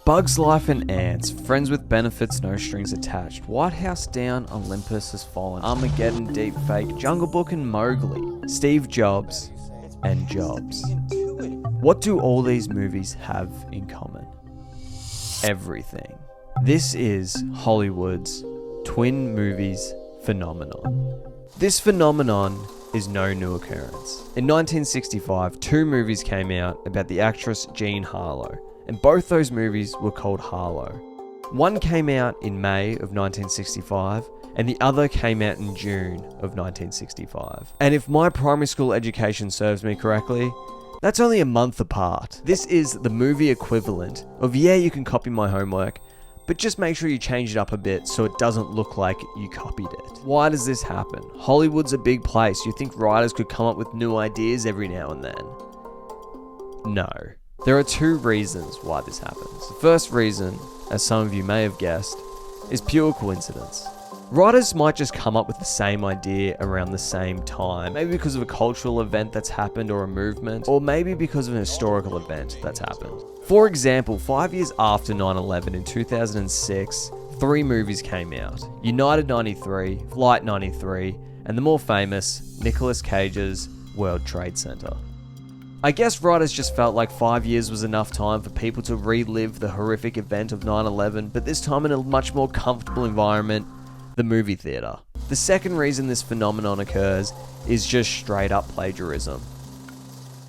Bugs Life and Antz, friends with benefits, no strings attached. White House down, Olympus has fallen. Armageddon, deep fake, Jungle Book and Mowgli. Steve Jobs and Jobs. What do all these movies have in common? Everything. This is Hollywood's twin movies phenomenon. This phenomenon is no new occurrence. In 1965, two movies came out about the actress Jean Harlow, and both those movies were called Harlow. One came out in May of 1965, and the other came out in June of 1965. And if my primary school education serves me correctly, that's only a month apart. This is the movie equivalent of, yeah, you can copy my homework, but just make sure you change it up a bit so it doesn't look like you copied it. Why does this happen? Hollywood's a big place. You think writers could come up with new ideas every now and then? No. There are two reasons why this happens. The first reason, as some of you may have guessed, is pure coincidence. Writers might just come up with the same idea around the same time, maybe because of a cultural event that's happened or a movement, or maybe because of an historical event that's happened. For example, 5 years after 9/11 in 2006, three movies came out: United 93, Flight 93, and the more famous Nicolas Cage's World Trade Center. I guess writers just felt like 5 years was enough time for people to relive the horrific event of 9/11, but this time in a much more comfortable environment, the movie theater. The second reason this phenomenon occurs is just straight up plagiarism.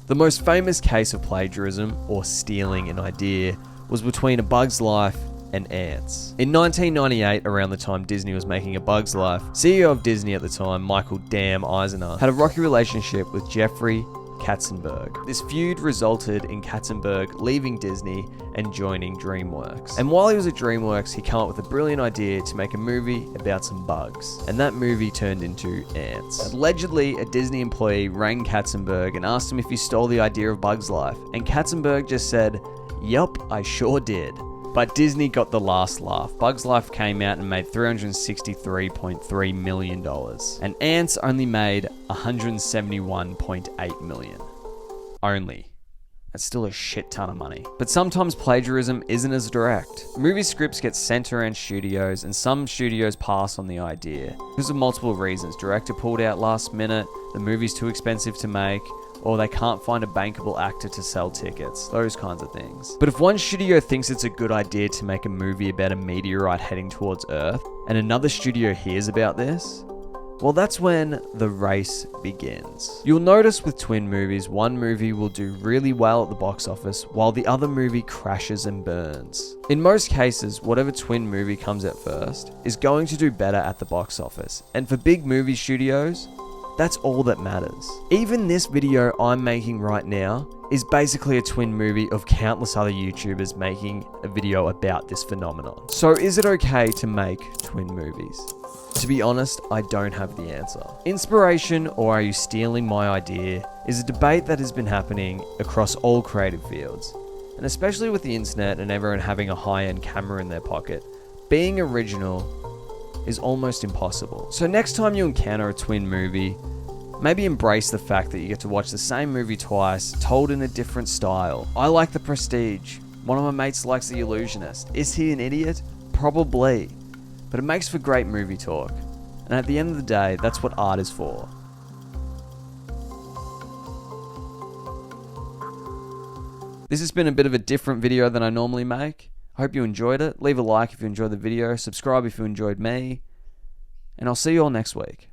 The most famous case of plagiarism, or stealing an idea, was between A Bug's Life and Antz. In 1998, around the time Disney was making A Bug's Life, CEO of Disney at the time, Michael "Damn" Eisner, had a rocky relationship with Jeffrey Katzenberg. This feud resulted in Katzenberg leaving Disney and joining DreamWorks. And while he was at DreamWorks, he came up with a brilliant idea to make a movie about some bugs. And that movie turned into Antz. Allegedly, a Disney employee rang Katzenberg and asked him if he stole the idea of Bugs Life. And Katzenberg just said, "Yup, I sure did." But Disney got the last laugh. Bugs Life came out and made $363.3 million. And Antz only made $171.8 million. Only. That's still a shit ton of money. But sometimes plagiarism isn't as direct. Movie scripts get sent around studios, and some studios pass on the idea. Because of multiple reasons. Director pulled out last minute, the movie's too expensive to make, or they can't find a bankable actor to sell tickets, those kinds of things. But if one studio thinks it's a good idea to make a movie about a meteorite heading towards Earth, and another studio hears about this, well, that's when the race begins. You'll notice with twin movies, one movie will do really well at the box office, while the other movie crashes and burns. In most cases, whatever twin movie comes out first is going to do better at the box office. And for big movie studios, that's all that matters. Even this video I'm making right now is basically a twin movie of countless other YouTubers making a video about this phenomenon. So is it okay to make twin movies? To be honest, I don't have the answer. Inspiration, or are you stealing my idea, is a debate that has been happening across all creative fields. And especially with the internet and everyone having a high-end camera in their pocket, being original is almost impossible. So next time you encounter a twin movie, maybe embrace the fact that you get to watch the same movie twice, told in a different style. I like The Prestige. One of my mates likes The Illusionist. Is he an idiot? Probably. But it makes for great movie talk. And at the end of the day, that's what art is for. This has been a bit of a different video than I normally make. I hope you enjoyed it. Leave a like if you enjoyed the video. Subscribe if you enjoyed me. And I'll see you all next week.